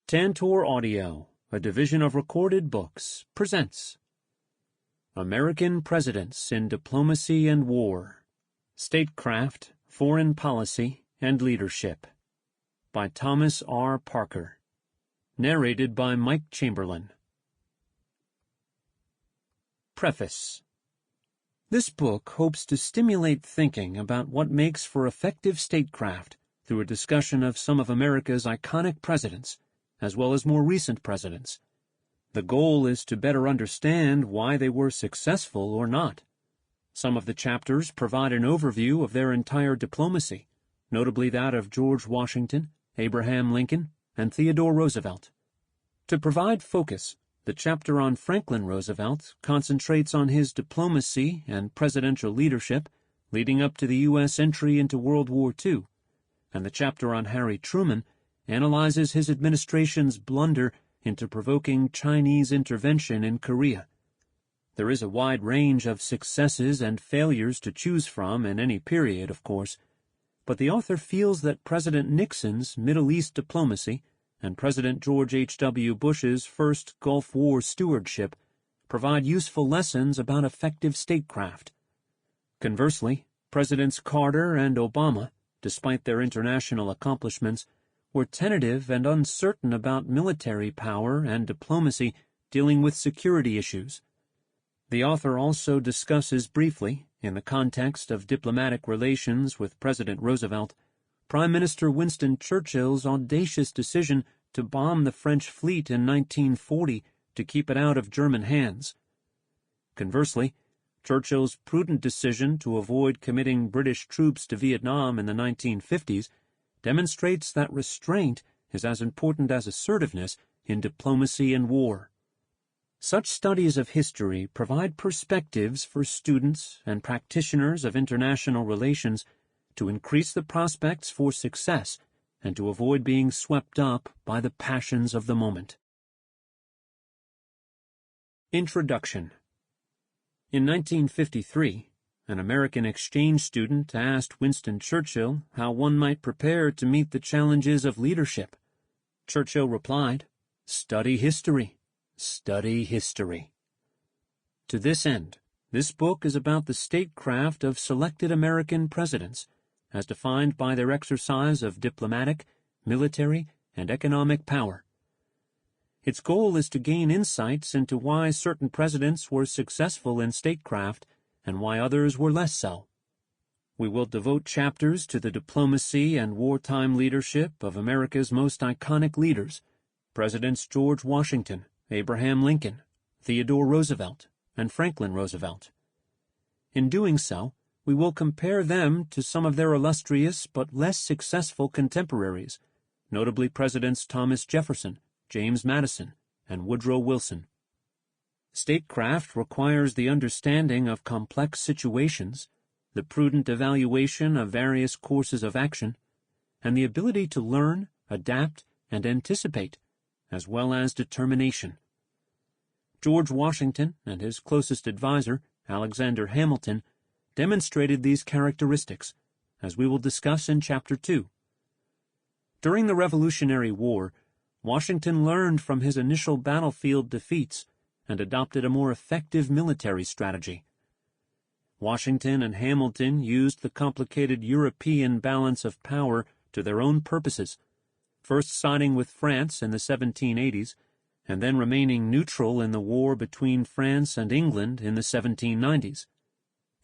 Tantor Audio, a division of Recorded Books, presents American Presidents in Diplomacy and War, Statecraft, Foreign Policy, and Leadership, by Thomas R. Parker. Narrated by Mike Chamberlain. Preface. This book hopes to stimulate thinking about what makes for effective statecraft through a discussion of some of America's iconic presidents, as well as more recent presidents. The goal is to better understand why they were successful or not. Some of the chapters provide an overview of their entire diplomacy, notably that of George Washington, Abraham Lincoln, and Theodore Roosevelt. To provide focus, the chapter on Franklin Roosevelt concentrates on his diplomacy and presidential leadership leading up to the U.S. entry into World War II, and the chapter on Harry Truman analyzes his administration's blunder into provoking Chinese intervention in Korea. There is a wide range of successes and failures to choose from in any period, of course, but the author feels that President Nixon's Middle East diplomacy and President George H.W. Bush's first Gulf War stewardship provide useful lessons about effective statecraft. Conversely, Presidents Carter and Obama, despite their international accomplishments, were tentative and uncertain about military power and diplomacy dealing with security issues. The author also discusses briefly, in the context of diplomatic relations with President Roosevelt, Prime Minister Winston Churchill's audacious decision to bomb the French fleet in 1940 to keep it out of German hands. Conversely, Churchill's prudent decision to avoid committing British troops to Vietnam in the 1950s demonstrates that restraint is as important as assertiveness in diplomacy and war. Such studies of history provide perspectives for students and practitioners of international relations to increase the prospects for success and to avoid being swept up by the passions of the moment. Introduction. In 1953, an American exchange student asked Winston Churchill how one might prepare to meet the challenges of leadership. Churchill replied, "Study history. Study history." To this end, this book is about the statecraft of selected American presidents, as defined by their exercise of diplomatic, military, and economic power. Its goal is to gain insights into why certain presidents were successful in statecraft and why others were less so. We will devote chapters to the diplomacy and wartime leadership of America's most iconic leaders, Presidents George Washington, Abraham Lincoln, Theodore Roosevelt, and Franklin Roosevelt. In doing so, we will compare them to some of their illustrious but less successful contemporaries, notably Presidents Thomas Jefferson, James Madison, and Woodrow Wilson. Statecraft requires the understanding of complex situations, the prudent evaluation of various courses of action, and the ability to learn, adapt, and anticipate, as well as determination. George Washington and his closest advisor, Alexander Hamilton, demonstrated these characteristics, as we will discuss in Chapter 2. During the Revolutionary War, Washington learned from his initial battlefield defeats and adopted a more effective military strategy. Washington and Hamilton used the complicated European balance of power to their own purposes, first siding with France in the 1780s, and then remaining neutral in the war between France and England in the 1790s.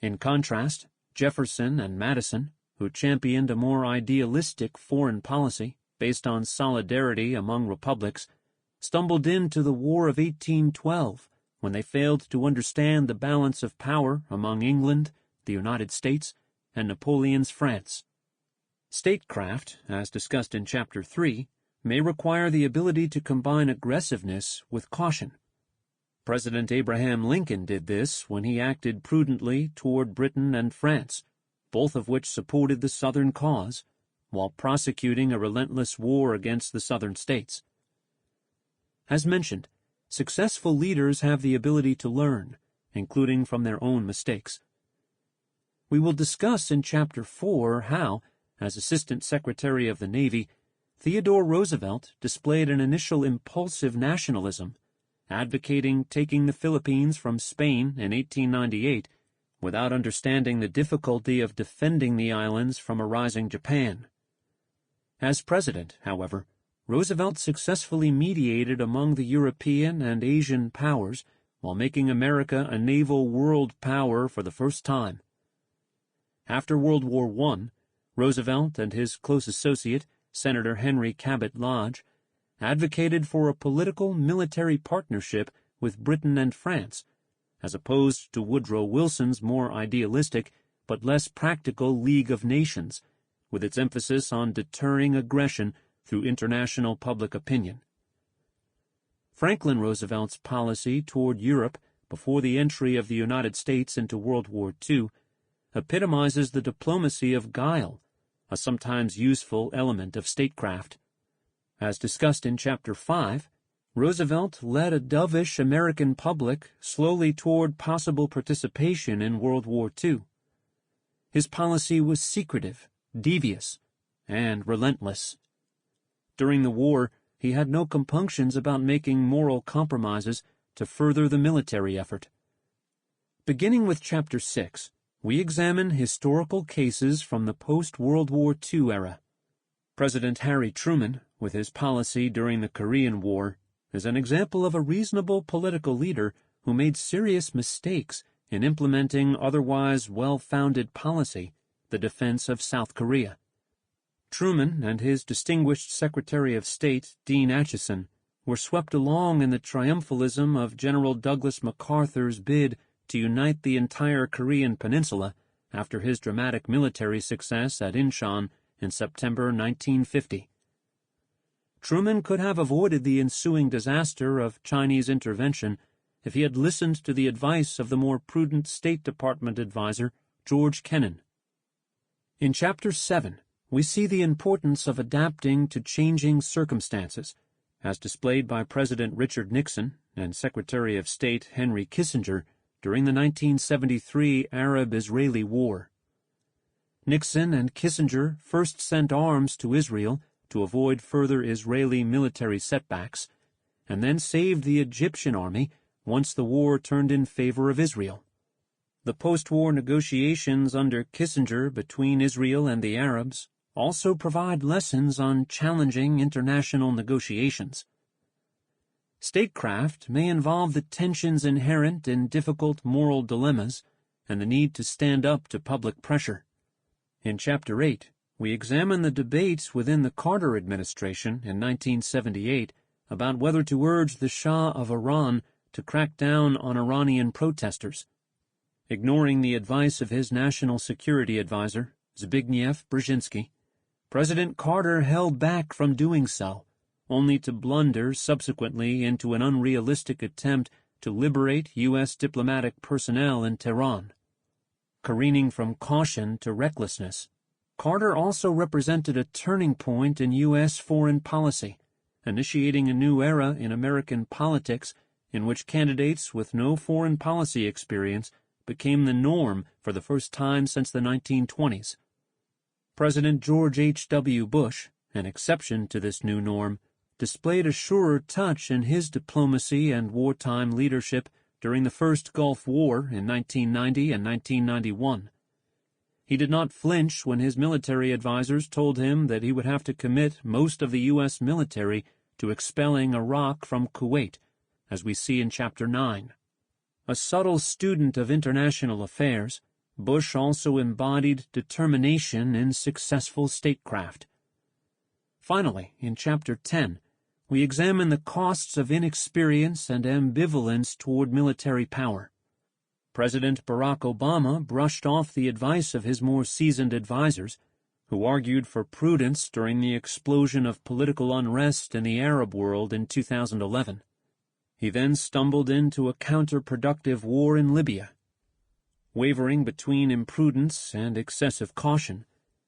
In contrast, Jefferson and Madison, who championed a more idealistic foreign policy based on solidarity among republics, stumbled into the War of 1812 when they failed to understand the balance of power among England, the United States, and Napoleon's France. Statecraft, as discussed in Chapter 3, may require the ability to combine aggressiveness with caution. President Abraham Lincoln did this when he acted prudently toward Britain and France, both of which supported the Southern cause, while prosecuting a relentless war against the Southern states. As mentioned, successful leaders have the ability to learn, including from their own mistakes. We will discuss in Chapter 4 how, as Assistant Secretary of the Navy, Theodore Roosevelt displayed an initial impulsive nationalism, advocating taking the Philippines from Spain in 1898 without understanding the difficulty of defending the islands from a rising Japan. As president, however, Roosevelt successfully mediated among the European and Asian powers while making America a naval world power for the first time. After World War I, Roosevelt and his close associate, Senator Henry Cabot Lodge, advocated for a political military partnership with Britain and France, as opposed to Woodrow Wilson's more idealistic but less practical League of Nations, with its emphasis on deterring aggression through international public opinion. Franklin Roosevelt's policy toward Europe before the entry of the United States into World War II epitomizes the diplomacy of guile, a sometimes useful element of statecraft. As discussed in Chapter 5, Roosevelt led a dovish American public slowly toward possible participation in World War II. His policy was secretive, devious, and relentless. During the war, he had no compunctions about making moral compromises to further the military effort. Beginning with Chapter 6, we examine historical cases from the post-World War II era. President Harry Truman, with his policy during the Korean War, is an example of a reasonable political leader who made serious mistakes in implementing otherwise well-founded policy, the defense of South Korea. Truman and his distinguished Secretary of State, Dean Acheson, were swept along in the triumphalism of General Douglas MacArthur's bid to unite the entire Korean peninsula after his dramatic military success at Incheon in September 1950. Truman could have avoided the ensuing disaster of Chinese intervention if he had listened to the advice of the more prudent State Department advisor, George Kennan. In Chapter 7, we see the importance of adapting to changing circumstances, as displayed by President Richard Nixon and Secretary of State Henry Kissinger during the 1973 Arab-Israeli War. Nixon and Kissinger first sent arms to Israel to avoid further Israeli military setbacks, and then saved the Egyptian army once the war turned in favor of Israel. The post-war negotiations under Kissinger between Israel and the Arabs also provide lessons on challenging international negotiations. Statecraft may involve the tensions inherent in difficult moral dilemmas and the need to stand up to public pressure. In Chapter 8, we examine the debates within the Carter administration in 1978 about whether to urge the Shah of Iran to crack down on Iranian protesters. Ignoring the advice of his national security advisor, Zbigniew Brzezinski, President Carter held back from doing so, only to blunder subsequently into an unrealistic attempt to liberate U.S. diplomatic personnel in Tehran. Careening from caution to recklessness, Carter also represented a turning point in U.S. foreign policy, initiating a new era in American politics in which candidates with no foreign policy experience became the norm for the first time since the 1920s. President George H.W. Bush, an exception to this new norm, displayed a surer touch in his diplomacy and wartime leadership during the first Gulf War in 1990 and 1991. He did not flinch when his military advisers told him that he would have to commit most of the U.S. military to expelling Iraq from Kuwait, as we see in Chapter 9. A subtle student of international affairs, Bush also embodied determination in successful statecraft. Finally, in Chapter 10, we examine the costs of inexperience and ambivalence toward military power. President Barack Obama brushed off the advice of his more seasoned advisers, who argued for prudence during the explosion of political unrest in the Arab world in 2011. He then stumbled into a counterproductive war in Libya. Wavering between imprudence and excessive caution,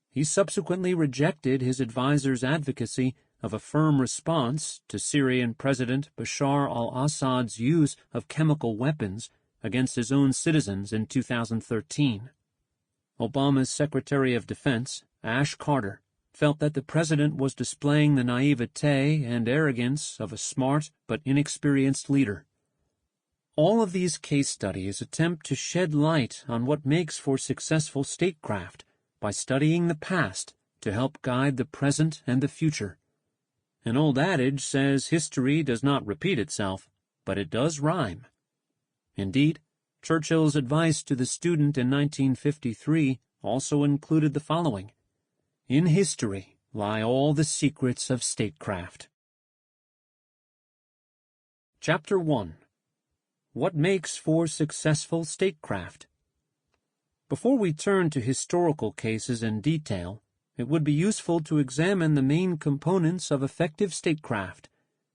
he subsequently rejected his advisor's advocacy of a firm response to Syrian President Bashar al-Assad's use of chemical weapons against his own citizens in 2013. Obama's Secretary of Defense, Ash Carter, felt that the president was displaying the naivete and arrogance of a smart but inexperienced leader. All of these case studies attempt to shed light on what makes for successful statecraft by studying the past to help guide the present and the future. An old adage says history does not repeat itself, but it does rhyme. Indeed, Churchill's advice to the student in 1953 also included the following: "In history lie all the secrets of statecraft." Chapter 1. What makes for successful statecraft? Before we turn to historical cases in detail, it would be useful to examine the main components of effective statecraft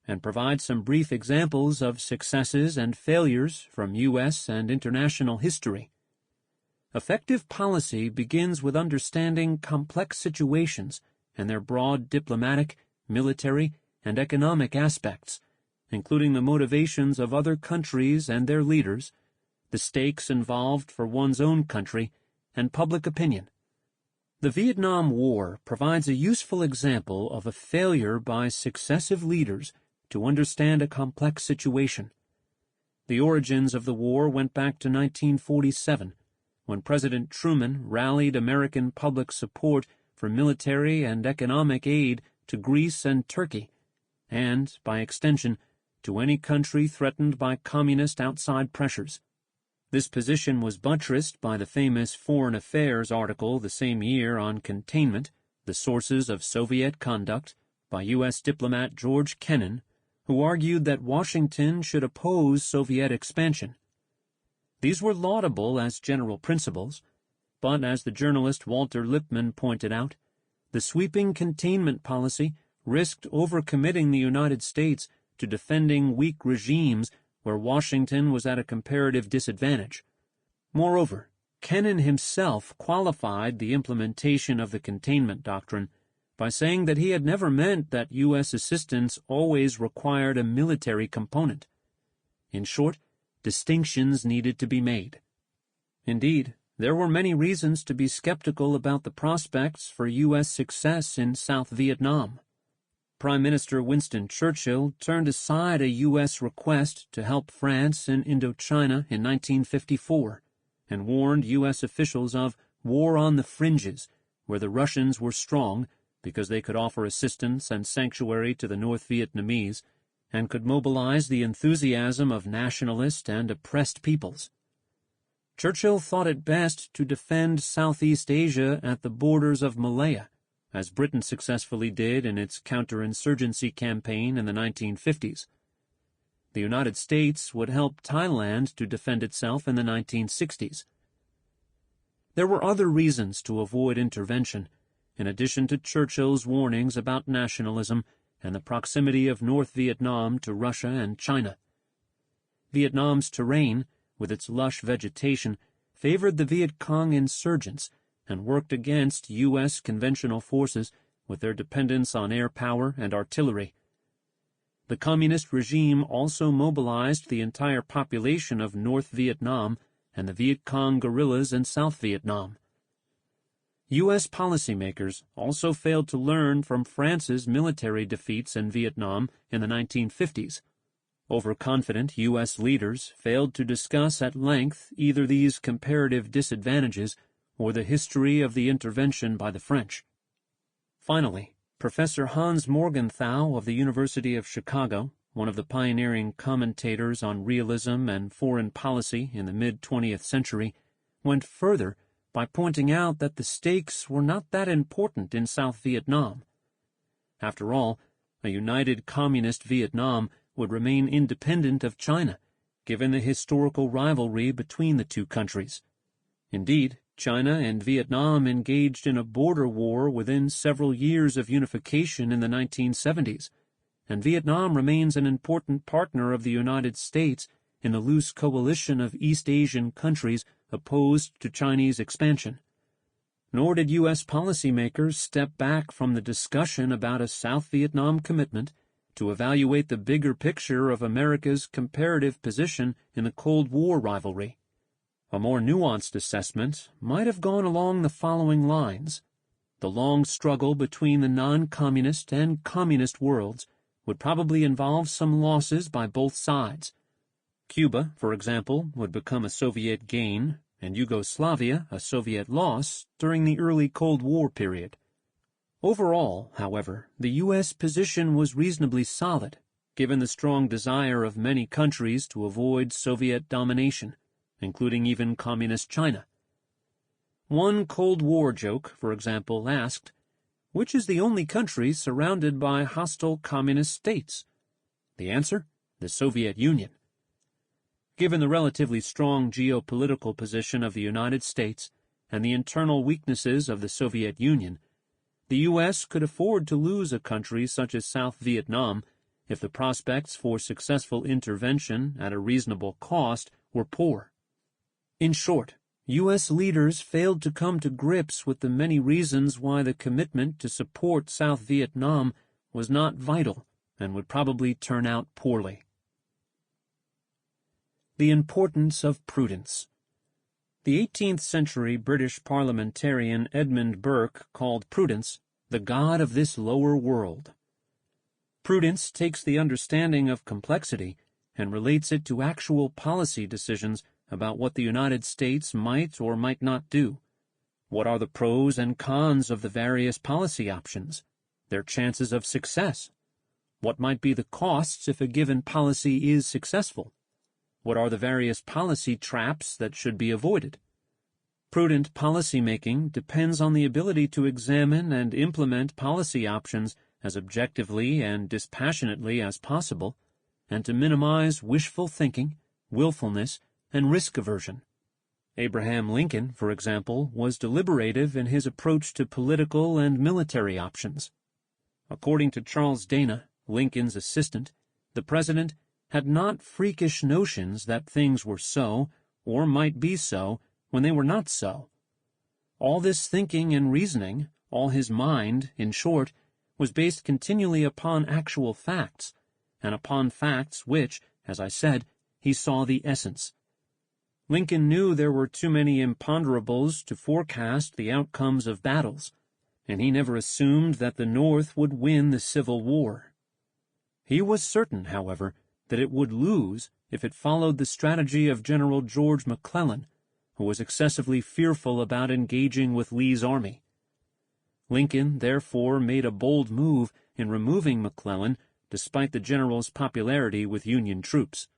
and provide some brief examples of successes and failures from U.S. and international history. Effective policy begins with understanding complex situations and their broad diplomatic, military, and economic aspects, including the motivations of other countries and their leaders, the stakes involved for one's own country, and public opinion. The Vietnam War provides a useful example of a failure by successive leaders to understand a complex situation. The origins of the war went back to 1947, when President Truman rallied American public support for military and economic aid to Greece and Turkey, and, by extension, to any country threatened by communist outside pressures. This position was buttressed by the famous Foreign Affairs article the same year on Containment, the Sources of Soviet Conduct, by U.S. diplomat George Kennan, who argued that Washington should oppose Soviet expansion. These were laudable as general principles, but as the journalist Walter Lippmann pointed out, the sweeping containment policy risked overcommitting the United States to defending weak regimes where Washington was at a comparative disadvantage. Moreover, Kennan himself qualified the implementation of the containment doctrine by saying that he had never meant that U.S. assistance always required a military component. In short, distinctions needed to be made. Indeed, there were many reasons to be skeptical about the prospects for U.S. success in South Vietnam. Prime Minister Winston Churchill turned aside a U.S. request to help France in Indochina in 1954 and warned U.S. officials of war on the fringes, where the Russians were strong because they could offer assistance and sanctuary to the North Vietnamese and could mobilize the enthusiasm of nationalist and oppressed peoples. Churchill thought it best to defend Southeast Asia at the borders of Malaya, as Britain successfully did in its counterinsurgency campaign in the 1950s. The United States would help Thailand to defend itself in the 1960s. There were other reasons to avoid intervention, in addition to Churchill's warnings about nationalism and the proximity of North Vietnam to Russia and China. Vietnam's terrain, with its lush vegetation, favored the Viet Cong insurgents and worked against U.S. conventional forces with their dependence on air power and artillery. The communist regime also mobilized the entire population of North Vietnam and the Viet Cong guerrillas in South Vietnam. U.S. policymakers also failed to learn from France's military defeats in Vietnam in the 1950s. Overconfident U.S. leaders failed to discuss at length either these comparative disadvantages or the history of the intervention by the French. Finally, Professor Hans Morgenthau of the University of Chicago, one of the pioneering commentators on realism and foreign policy in the mid-20th century, went further by pointing out that the stakes were not that important in South Vietnam. After all, a united communist Vietnam would remain independent of China, given the historical rivalry between the two countries. Indeed, China and Vietnam engaged in a border war within several years of unification in the 1970s, and Vietnam remains an important partner of the United States in the loose coalition of East Asian countries opposed to Chinese expansion. Nor did U.S. policymakers step back from the discussion about a South Vietnam commitment to evaluate the bigger picture of America's comparative position in the Cold War rivalry. A more nuanced assessment might have gone along the following lines. the long struggle between the non-communist and communist worlds would probably involve some losses by both sides. Cuba, for example, would become a Soviet gain, and Yugoslavia a Soviet loss during the early Cold War period. Overall, however, the U.S. position was reasonably solid, given the strong desire of many countries to avoid Soviet domination, including even Communist China. One Cold War joke, for example, asked, "Which is the only country surrounded by hostile communist states?" The answer? The Soviet Union. Given the relatively strong geopolitical position of the United States and the internal weaknesses of the Soviet Union, the U.S. could afford to lose a country such as South Vietnam if the prospects for successful intervention at a reasonable cost were poor. In short, U.S. leaders failed to come to grips with the many reasons why the commitment to support South Vietnam was not vital and would probably turn out poorly. The importance of prudence. The 18th century British parliamentarian Edmund Burke called prudence the god of this lower world. Prudence takes the understanding of complexity and relates it to actual policy decisions about what the United States might or might not do. What are the pros and cons of the various policy options, their chances of success? What might be the costs if a given policy is successful? What are the various policy traps that should be avoided? Prudent policymaking depends on the ability to examine and implement policy options as objectively and dispassionately as possible, and to minimize wishful thinking, willfulness, and risk aversion. Abraham Lincoln, for example, was deliberative in his approach to political and military options. According to Charles Dana, Lincoln's assistant, the president had not freakish notions that things were so, or might be so, when they were not so. All this thinking and reasoning, all his mind, in short, was based continually upon actual facts, and upon facts which, as I said, he saw the essence. Lincoln knew there were too many imponderables to forecast the outcomes of battles, and he never assumed that the North would win the Civil War. He was certain, however, that it would lose if it followed the strategy of General George McClellan, who was excessively fearful about engaging with Lee's army. Lincoln, therefore, made a bold move in removing McClellan, despite the general's popularity with Union troops.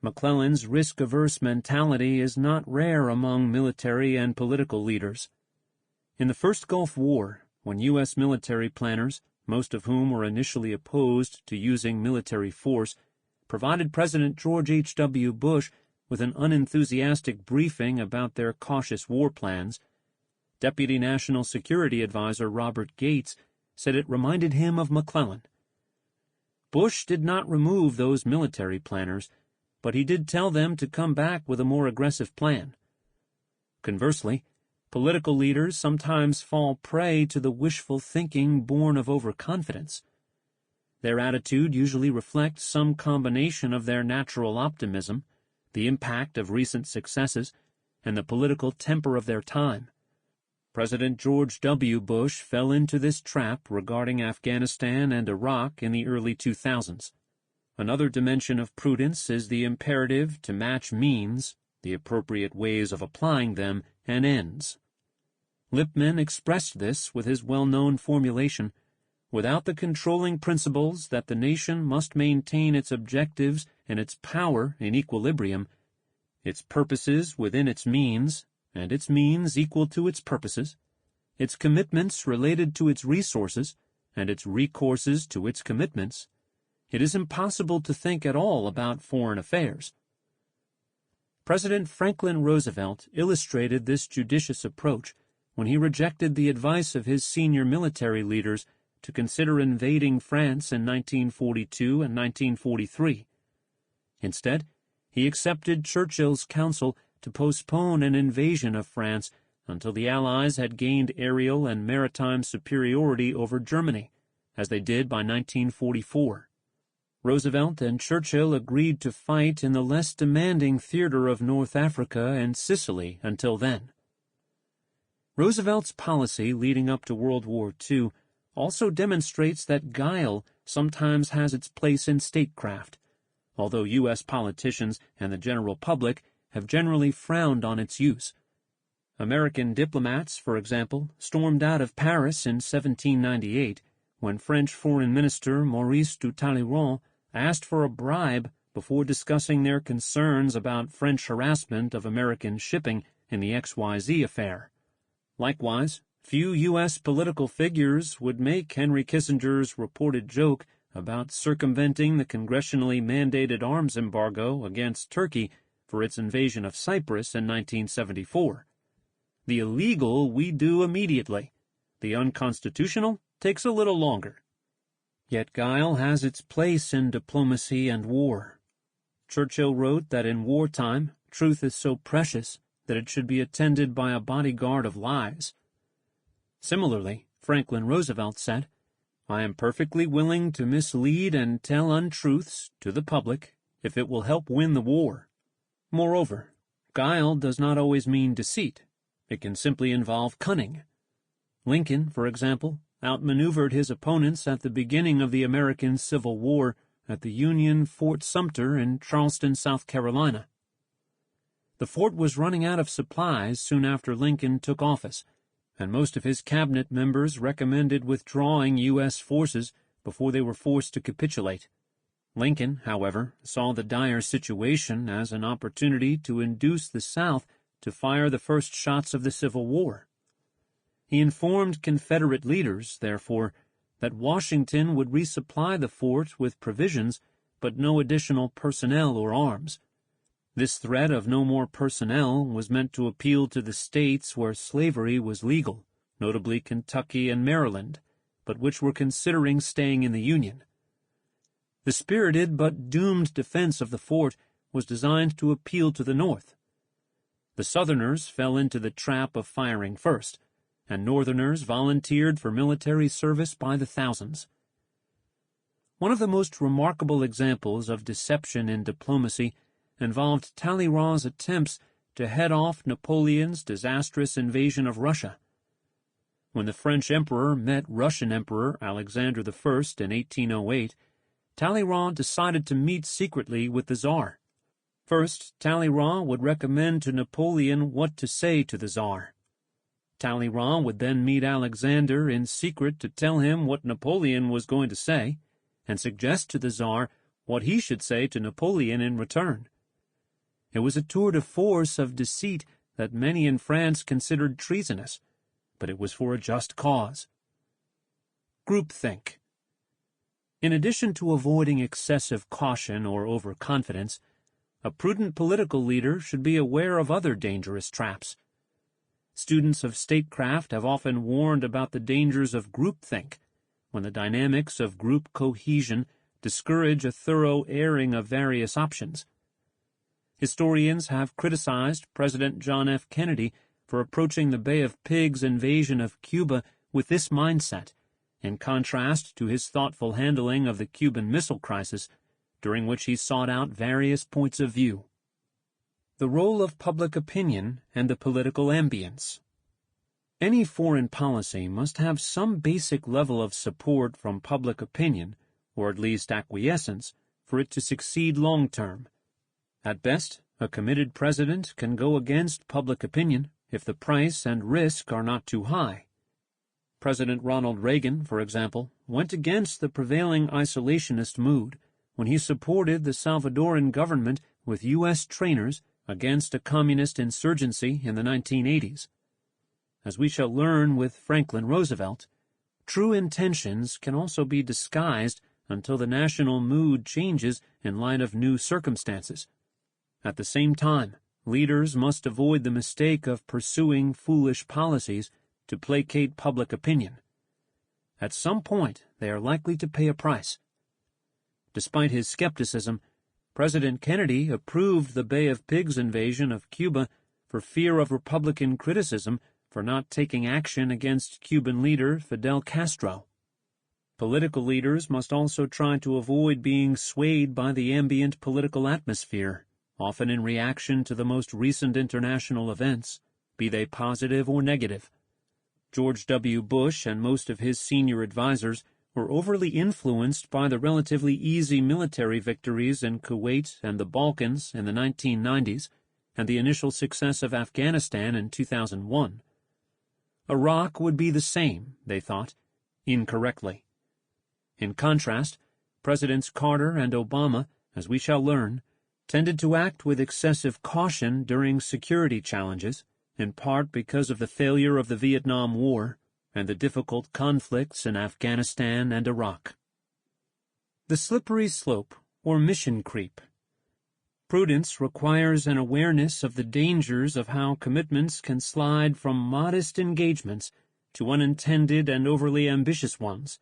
McClellan's risk-averse mentality is not rare among military and political leaders. In the first Gulf War, when U.S. military planners, most of whom were initially opposed to using military force, provided President George H.W. Bush with an unenthusiastic briefing about their cautious war plans, Deputy National Security Advisor Robert Gates said it reminded him of McClellan. Bush did not remove those military planners, but he did tell them to come back with a more aggressive plan. Conversely, political leaders sometimes fall prey to the wishful thinking born of overconfidence. Their attitude usually reflects some combination of their natural optimism, the impact of recent successes, and the political temper of their time. President George W. Bush fell into this trap regarding Afghanistan and Iraq in the early 2000s. Another dimension of prudence is the imperative to match means, the appropriate ways of applying them, and ends. Lippmann expressed this with his well-known formulation, "Without the controlling principles that the nation must maintain its objectives and its power in equilibrium, its purposes within its means, and its means equal to its purposes, its commitments related to its resources, and its recourses to its commitments, it is impossible to think at all about foreign affairs." President Franklin Roosevelt illustrated this judicious approach when he rejected the advice of his senior military leaders to consider invading France in 1942 and 1943. Instead, he accepted Churchill's counsel to postpone an invasion of France until the Allies had gained aerial and maritime superiority over Germany, as they did by 1944. Roosevelt and Churchill agreed to fight in the less demanding theater of North Africa and Sicily until then. Roosevelt's policy leading up to World War II also demonstrates that guile sometimes has its place in statecraft, although U.S. politicians and the general public have generally frowned on its use. American diplomats, for example, stormed out of Paris in 1798 when French Foreign Minister Maurice de Talleyrand asked for a bribe before discussing their concerns about French harassment of American shipping in the XYZ affair. Likewise, few U.S. political figures would make Henry Kissinger's reported joke about circumventing the congressionally mandated arms embargo against Turkey for its invasion of Cyprus in 1974. The illegal we do immediately. The unconstitutional takes a little longer. Yet guile has its place in diplomacy and war. Churchill wrote that in wartime, truth is so precious that it should be attended by a bodyguard of lies. Similarly, Franklin Roosevelt said, "I am perfectly willing to mislead and tell untruths to the public if it will help win the war." Moreover, guile does not always mean deceit. It can simply involve cunning. Lincoln, for example, outmaneuvered his opponents at the beginning of the American Civil War at the Union Fort Sumter in Charleston, South Carolina. The fort was running out of supplies soon after Lincoln took office, and most of his cabinet members recommended withdrawing U.S. forces before they were forced to capitulate. Lincoln, however, saw the dire situation as an opportunity to induce the South to fire the first shots of the Civil War. He informed Confederate leaders, therefore, that Washington would resupply the fort with provisions, but no additional personnel or arms. This threat of no more personnel was meant to appeal to the states where slavery was legal, notably Kentucky and Maryland, but which were considering staying in the Union. The spirited but doomed defense of the fort was designed to appeal to the North. The Southerners fell into the trap of firing first, and Northerners volunteered for military service by the thousands. One of the most remarkable examples of deception in diplomacy involved Talleyrand's attempts to head off Napoleon's disastrous invasion of Russia. When the French Emperor met Russian Emperor Alexander I in 1808, Talleyrand decided to meet secretly with the Tsar. First, Talleyrand would recommend to Napoleon what to say to the Tsar. Talleyrand would then meet Alexander in secret to tell him what Napoleon was going to say, and suggest to the Tsar what he should say to Napoleon in return. It was a tour de force of deceit that many in France considered treasonous, but it was for a just cause. Groupthink. In addition to avoiding excessive caution or overconfidence, a prudent political leader should be aware of other dangerous traps. Students of statecraft have often warned about the dangers of groupthink, when the dynamics of group cohesion discourage a thorough airing of various options. Historians have criticized President John F. Kennedy for approaching the Bay of Pigs invasion of Cuba with this mindset, in contrast to his thoughtful handling of the Cuban Missile Crisis, during which he sought out various points of view. The role of public opinion and the political ambience. Any foreign policy must have some basic level of support from public opinion, or at least acquiescence, for it to succeed long-term. At best, a committed president can go against public opinion if the price and risk are not too high. President Ronald Reagan, for example, went against the prevailing isolationist mood when he supported the Salvadoran government with U.S. trainers against a communist insurgency in the 1980s. As we shall learn with Franklin Roosevelt, true intentions can also be disguised until the national mood changes in light of new circumstances. At the same time, leaders must avoid the mistake of pursuing foolish policies to placate public opinion. At some point, they are likely to pay a price. Despite his skepticism, President Kennedy approved the Bay of Pigs invasion of Cuba for fear of Republican criticism for not taking action against Cuban leader Fidel Castro. Political leaders must also try to avoid being swayed by the ambient political atmosphere, often in reaction to the most recent international events, be they positive or negative. George W. Bush and most of his senior advisers were overly influenced by the relatively easy military victories in Kuwait and the Balkans in the 1990s and the initial success of Afghanistan in 2001. Iraq would be the same, they thought, incorrectly. In contrast, Presidents Carter and Obama, as we shall learn, tended to act with excessive caution during security challenges, in part because of the failure of the Vietnam War and the difficult conflicts in Afghanistan and Iraq. The slippery slope, or mission creep. Prudence requires an awareness of the dangers of how commitments can slide from modest engagements to unintended and overly ambitious ones.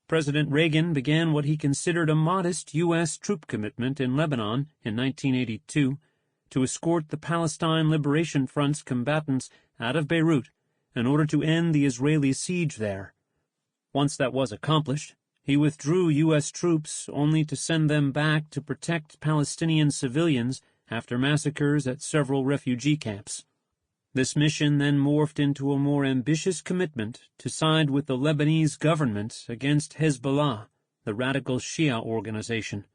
President Reagan began what he considered a modest U.S. troop commitment in Lebanon in 1982 to escort the Palestine Liberation Front's combatants out of Beirut in order to end the Israeli siege there. Once that was accomplished, he withdrew U.S. troops only to send them back to protect Palestinian civilians after massacres at several refugee camps. This mission then morphed into a more ambitious commitment to side with the Lebanese government against Hezbollah, the radical Shia organization.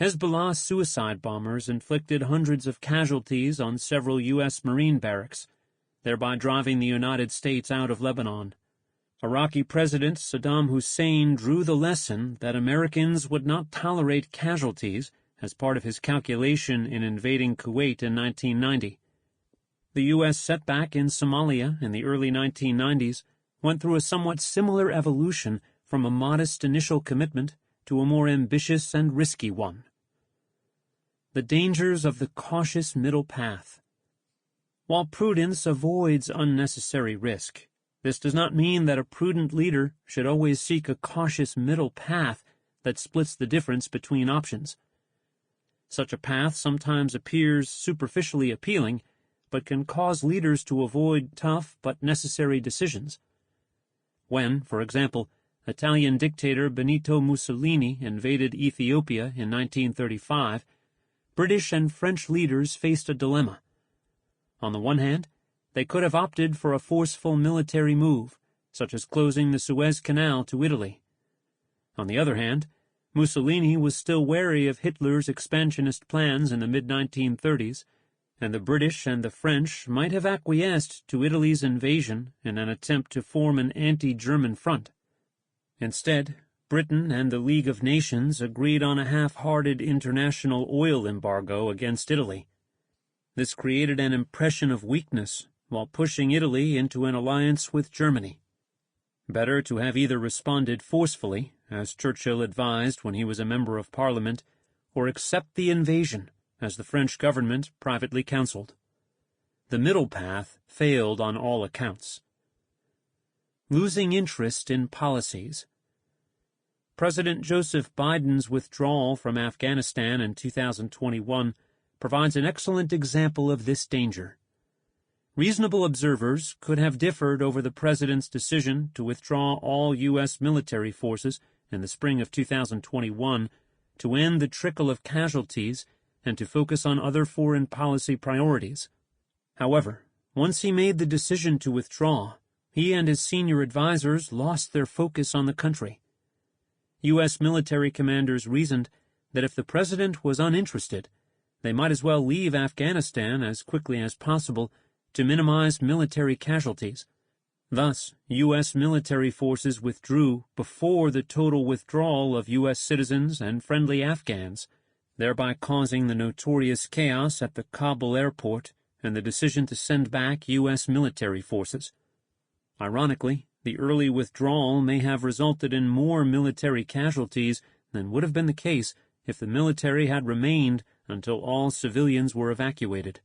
Hezbollah suicide bombers inflicted hundreds of casualties on several U.S. Marine barracks, thereby driving the United States out of Lebanon. Iraqi President Saddam Hussein drew the lesson that Americans would not tolerate casualties as part of his calculation in invading Kuwait in 1990. The U.S. setback in Somalia in the early 1990s went through a somewhat similar evolution from a modest initial commitment to a more ambitious and risky one. The dangers of the cautious middle path. While prudence avoids unnecessary risk, this does not mean that a prudent leader should always seek a cautious middle path that splits the difference between options. Such a path sometimes appears superficially appealing, but can cause leaders to avoid tough but necessary decisions. When, for example, Italian dictator Benito Mussolini invaded Ethiopia in 1935, British and French leaders faced a dilemma. On the one hand, they could have opted for a forceful military move, such as closing the Suez Canal to Italy. On the other hand, Mussolini was still wary of Hitler's expansionist plans in the mid-1930s, and the British and the French might have acquiesced to Italy's invasion in an attempt to form an anti-German front. Instead, Britain and the League of Nations agreed on a half-hearted international oil embargo against Italy. This created an impression of weakness while pushing Italy into an alliance with Germany. Better to have either responded forcefully, as Churchill advised when he was a member of Parliament, or accept the invasion, as the French government privately counseled. The middle path failed on all accounts. Losing interest in policies. President Joseph Biden's withdrawal from Afghanistan in 2021 provides an excellent example of this danger. Reasonable observers could have differed over the president's decision to withdraw all U.S. military forces in the spring of 2021 to end the trickle of casualties and to focus on other foreign policy priorities. However, once he made the decision to withdraw, he and his senior advisers lost their focus on the country. U.S. military commanders reasoned that if the president was uninterested, they might as well leave Afghanistan as quickly as possible to minimize military casualties. Thus, U.S. military forces withdrew before the total withdrawal of U.S. citizens and friendly Afghans, thereby causing the notorious chaos at the Kabul airport and the decision to send back U.S. military forces. Ironically, the early withdrawal may have resulted in more military casualties than would have been the case if the military had remained until all civilians were evacuated.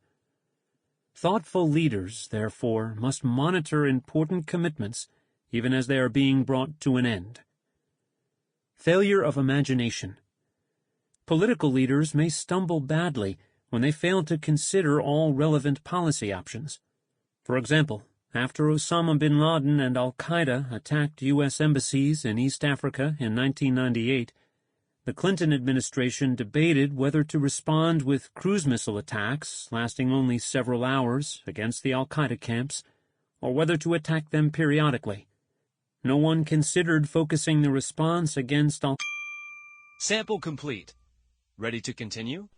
Thoughtful leaders, therefore, must monitor important commitments even as they are being brought to an end. Failure of imagination. Political leaders may stumble badly when they fail to consider all relevant policy options. For example, after Osama bin Laden and al-Qaeda attacked U.S. embassies in East Africa in 1998, the Clinton administration debated whether to respond with cruise missile attacks lasting only several hours against the al-Qaeda camps, or whether to attack them periodically. No one considered focusing the response against all. Sample complete. Ready to continue?